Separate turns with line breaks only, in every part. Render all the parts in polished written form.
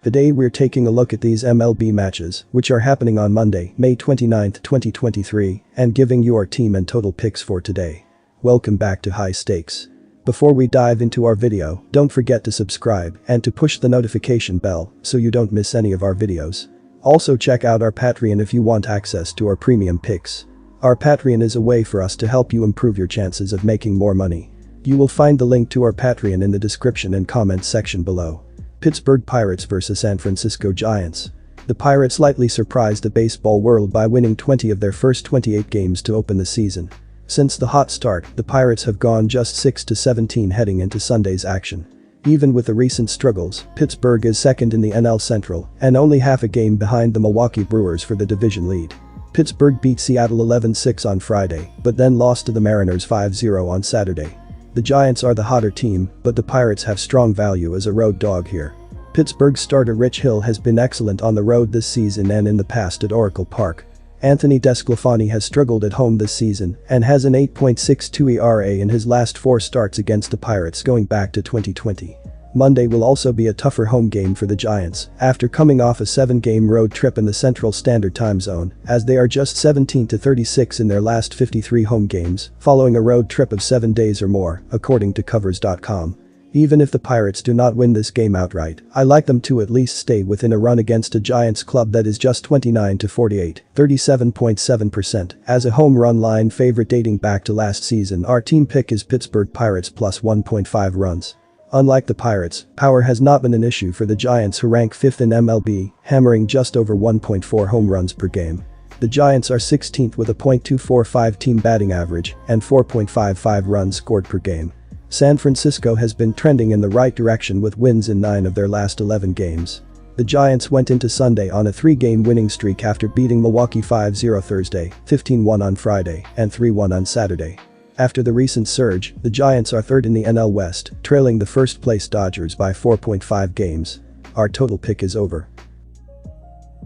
Today we're taking a look at these MLB matches, which are happening on Monday, May 29, 2023, and giving you our team and total picks for today. Welcome back to High Stakes. Before we dive into our video, don't forget to subscribe and to push the notification bell so you don't miss any of our videos. Also check out our Patreon if you want access to our premium picks. Our Patreon is a way for us to help you improve your chances of making more money. You will find the link to our Patreon in the description and comments section below. Pittsburgh Pirates vs San Francisco Giants. The Pirates slightly surprised the baseball world by winning 20 of their first 28 games to open the season. Since the hot start, the Pirates have gone just 6-17 heading into Sunday's action. Even with the recent struggles, Pittsburgh is second in the NL Central and only half a game behind the Milwaukee Brewers for the division lead. Pittsburgh beat Seattle 11-6 on Friday, but then lost to the Mariners 5-0 on Saturday. The Giants are the hotter team, but the Pirates have strong value as a road dog here. Pittsburgh starter Rich Hill has been excellent on the road this season and in the past at Oracle Park. Anthony Desclafani has struggled at home this season and has an 8.62 ERA in his last 4 starts against the Pirates going back to 2020. Monday will also be a tougher home game for the Giants after coming off a 7-game road trip in the Central Standard Time Zone, as they are just 17-36 in their last 53 home games following a road trip of 7 days or more, according to covers.com. Even if the Pirates do not win this game outright, I like them to at least stay within a run against a Giants club that is just 29-48, 37.7%. As a home run line favorite dating back to last season, our team pick is Pittsburgh Pirates plus 1.5 runs. Unlike the Pirates, power has not been an issue for the Giants, who rank 5th in MLB, hammering just over 1.4 home runs per game. The Giants are 16th with a .245 team batting average and 4.55 runs scored per game. San Francisco has been trending in the right direction with wins in 9 of their last 11 games. The Giants went into Sunday on a 3-game winning streak after beating Milwaukee 5-0 Thursday, 15-1 on Friday, and 3-1 on Saturday. After the recent surge, the Giants are 3rd in the NL West, trailing the first-place Dodgers by 4.5 games. Our total pick is over.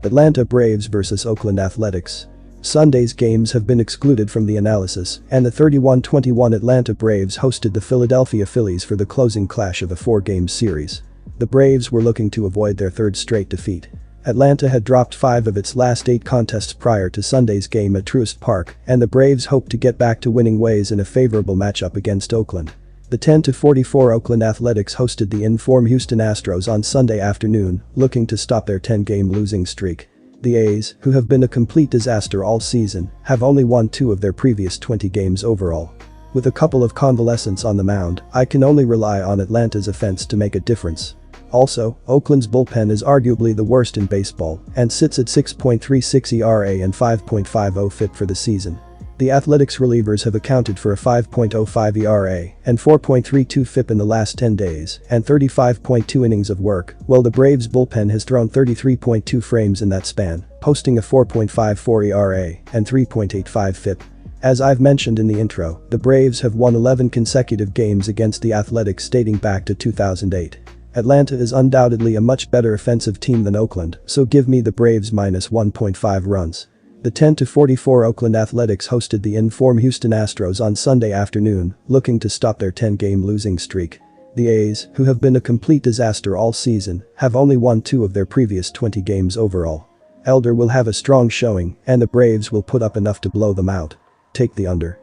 Atlanta Braves vs Oakland Athletics. Sunday's games have been excluded from the analysis, and the 31-21 Atlanta Braves hosted the Philadelphia Phillies for the closing clash of a 4-game series. The Braves were looking to avoid their 3rd straight defeat. Atlanta had dropped 5 of its last 8 contests prior to Sunday's game at Truist Park, and the Braves hoped to get back to winning ways in a favorable matchup against Oakland. The 10-44 Oakland Athletics hosted the in-form Houston Astros on Sunday afternoon, looking to stop their 10-game losing streak. The A's, who have been a complete disaster all season, have only won 2 of their previous 20 games overall. With a couple of convalescents on the mound, I can only rely on Atlanta's offense to make a difference. Also, Oakland's bullpen is arguably the worst in baseball and sits at 6.36 ERA and 5.50 FIP for the season. The Athletics relievers have accounted for a 5.05 ERA and 4.32 FIP in the last 10 days and 35.2 innings of work, while the Braves bullpen has thrown 33.2 frames in that span, posting a 4.54 ERA and 3.85 FIP. As I've mentioned in the intro, the Braves have won 11 consecutive games against the Athletics dating back to 2008. Atlanta is undoubtedly a much better offensive team than Oakland, so give me the Braves minus 1.5 runs. The 10-44 Oakland Athletics hosted the in-form Houston Astros on Sunday afternoon, looking to stop their 10-game losing streak. The A's, who have been a complete disaster all season, have only won 2 of their previous 20 games overall. Elder will have a strong showing, and the Braves will put up enough to blow them out. Take the under.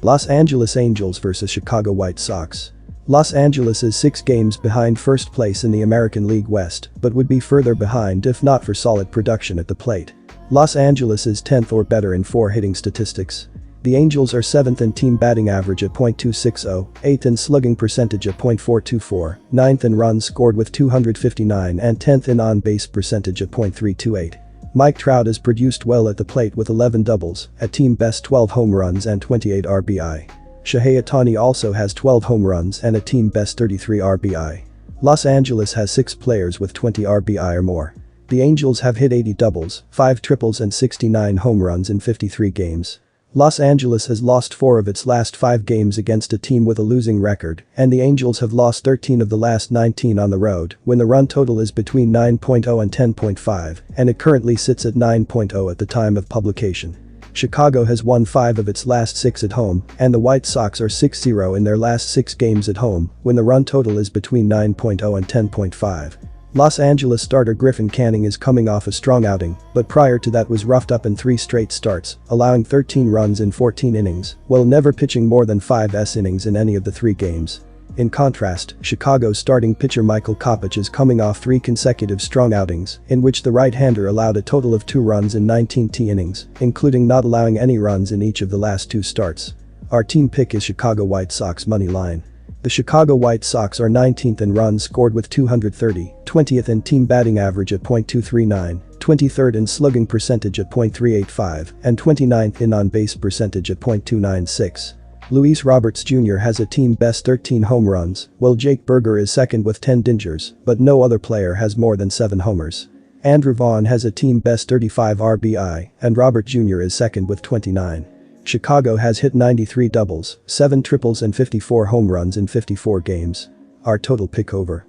Los Angeles Angels vs Chicago White Sox. Los Angeles is 6 games behind first place in the American League West, but would be further behind if not for solid production at the plate. Los Angeles is 10th or better in 4 hitting statistics. The Angels are 7th in team batting average at .260, 8th in slugging percentage at .424, 9th in runs scored with 259 and 10th in on-base percentage at .328. Mike Trout has produced well at the plate with 11 doubles, a team best 12 home runs and 28 RBI. Shohei Ohtani also has 12 home runs and a team best 33 RBI. Los Angeles has 6 players with 20 RBI or more. The Angels have hit 80 doubles, 5 triples and 69 home runs in 53 games. Los Angeles has lost 4 of its last 5 games against a team with a losing record, and the Angels have lost 13 of the last 19 on the road, when the run total is between 9.0 and 10.5, and it currently sits at 9.0 at the time of publication. Chicago has won 5 of its last 6 at home, and the White Sox are 6-0 in their last 6 games at home, when the run total is between 9.0 and 10.5. Los Angeles starter Griffin Canning is coming off a strong outing, but prior to that was roughed up in 3 straight starts, allowing 13 runs in 14 innings, while never pitching more than 5 innings in any of the 3 games. In contrast, Chicago's starting pitcher Michael Kopech is coming off 3 consecutive strong outings, in which the right-hander allowed a total of 2 runs in 19 innings, including not allowing any runs in each of the last 2 starts. Our team pick is Chicago White Sox money line. The Chicago White Sox are 19th in runs scored with 230, 20th in team batting average at .239, 23rd in slugging percentage at .385, and 29th in on-base percentage at .296. Luis Roberts Jr. has a team best 13 home runs, while Jake Berger is second with 10 dingers, but no other player has more than 7 homers. Andrew Vaughn has a team best 35 RBI, and Robert Jr. is second with 29. Chicago has hit 93 doubles, 7 triples and 54 home runs in 54 games. Our total pick over.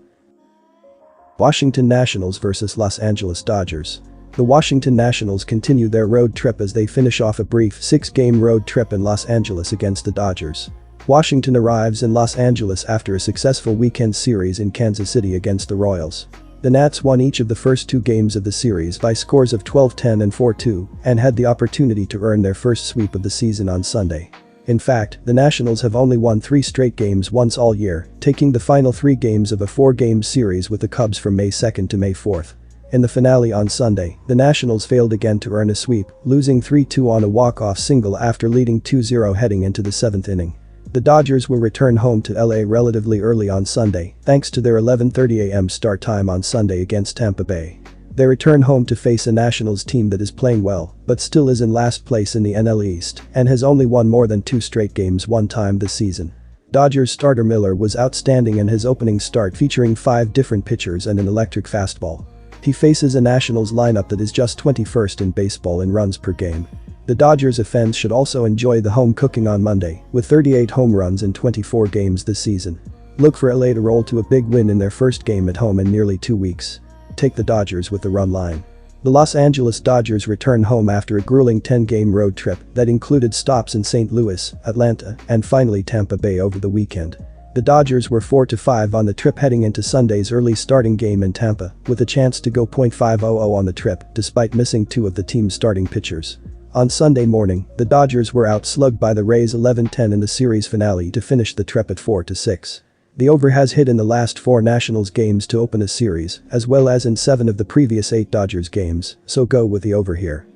Washington Nationals vs Los Angeles Dodgers. The Washington Nationals continue their road trip as they finish off a brief 6-game road trip in Los Angeles against the Dodgers. Washington arrives in Los Angeles after a successful weekend series in Kansas City against the Royals. The Nats won each of the first 2 games of the series by scores of 12-10 and 4-2 and had the opportunity to earn their first sweep of the season on Sunday. In fact, the Nationals have only won 3 straight games once all year, taking the final 3 games of a 4-game series with the Cubs from May 2 to May 4. In the finale on Sunday, the Nationals failed again to earn a sweep, losing 3-2 on a walk-off single after leading 2-0 heading into the 7th inning. The Dodgers will return home to LA relatively early on Sunday, thanks to their 11:30 a.m. start time on Sunday against Tampa Bay. They return home to face a Nationals team that is playing well, but still is in last place in the NL East and has only won more than 2 straight games one time this season. Dodgers starter Miller was outstanding in his opening start, featuring 5 different pitchers and an electric fastball. He faces a Nationals lineup that is just 21st in baseball in runs per game. The Dodgers offense should also enjoy the home cooking on Monday, with 38 home runs in 24 games this season. Look for LA to roll to a big win in their first game at home in nearly 2 weeks. Take the Dodgers with the run line. The Los Angeles Dodgers return home after a grueling 10-game road trip that included stops in St. Louis, Atlanta, and finally Tampa Bay over the weekend. The Dodgers were 4-5 on the trip heading into Sunday's early starting game in Tampa, with a chance to go .500 on the trip despite missing 2 of the team's starting pitchers. On Sunday morning, the Dodgers were outslugged by the Rays 11-10 in the series finale to finish the trip at 4-6. The over has hit in the last 4 Nationals games to open a series, as well as in 7 of the previous 8 Dodgers games, so go with the over here.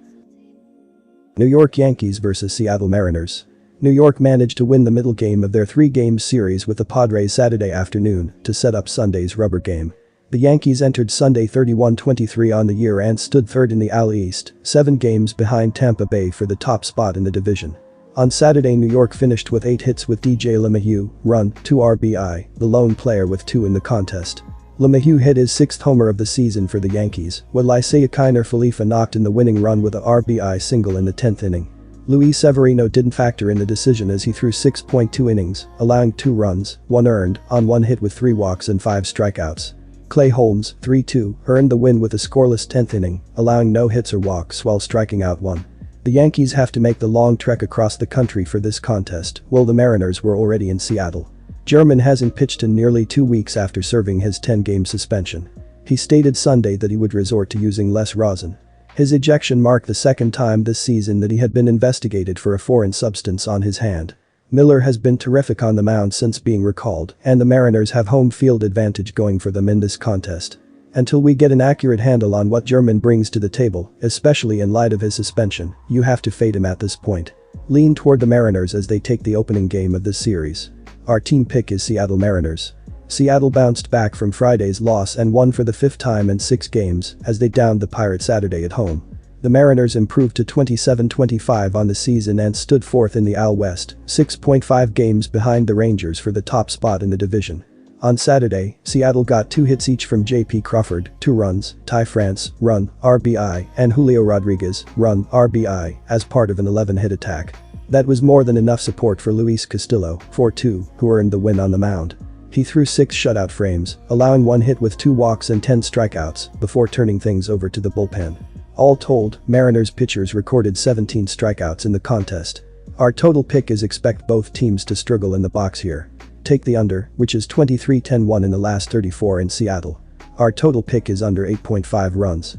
New York Yankees vs Seattle Mariners. New York managed to win the middle game of their 3-game series with the Padres Saturday afternoon to set up Sunday's rubber game. The Yankees entered Sunday 31-23 on the year and stood 3rd in the AL East, 7 games behind Tampa Bay for the top spot in the division. On Saturday, New York finished with 8 hits with DJ LeMahieu, run, 2 RBI, the lone player with 2 in the contest. LeMahieu hit his 6th homer of the season for the Yankees, while Isaiah Kiner-Falefa knocked in the winning run with a RBI single in the 10th inning. Luis Severino didn't factor in the decision as he threw 6.2 innings, allowing 2 runs, 1 earned, on 1 hit with 3 walks and 5 strikeouts. Clay Holmes, 3-2, earned the win with a scoreless 10th inning, allowing no hits or walks while striking out 1. The Yankees have to make the long trek across the country for this contest, while the Mariners were already in Seattle. German hasn't pitched in nearly 2 weeks after serving his 10-game suspension. He stated Sunday that he would resort to using less rosin. His ejection marked the 2nd time this season that he had been investigated for a foreign substance on his hand. Miller has been terrific on the mound since being recalled, and the Mariners have home field advantage going for them in this contest. Until we get an accurate handle on what German brings to the table, especially in light of his suspension, you have to fade him at this point. Lean toward the Mariners as they take the opening game of this series. Our team pick is Seattle Mariners. Seattle bounced back from Friday's loss and won for the 5th time in 6 games as they downed the Pirates Saturday at home. The Mariners improved to 27-25 on the season and stood 4th in the AL West, 6.5 games behind the Rangers for the top spot in the division. On Saturday, Seattle got 2 hits each from J.P. Crawford, 2 runs, Ty France, run, RBI, and Julio Rodriguez, run, RBI, as part of an 11-hit attack. That was more than enough support for Luis Castillo, 4-2, who earned the win on the mound. He threw 6 shutout frames, allowing 1 hit with 2 walks and 10 strikeouts before turning things over to the bullpen. All told, Mariners pitchers recorded 17 strikeouts in the contest. Our total pick is expect both teams to struggle in the box here. Take the under, which is 23-10-1 in the last 34 in Seattle. Our total pick is under 8.5 runs.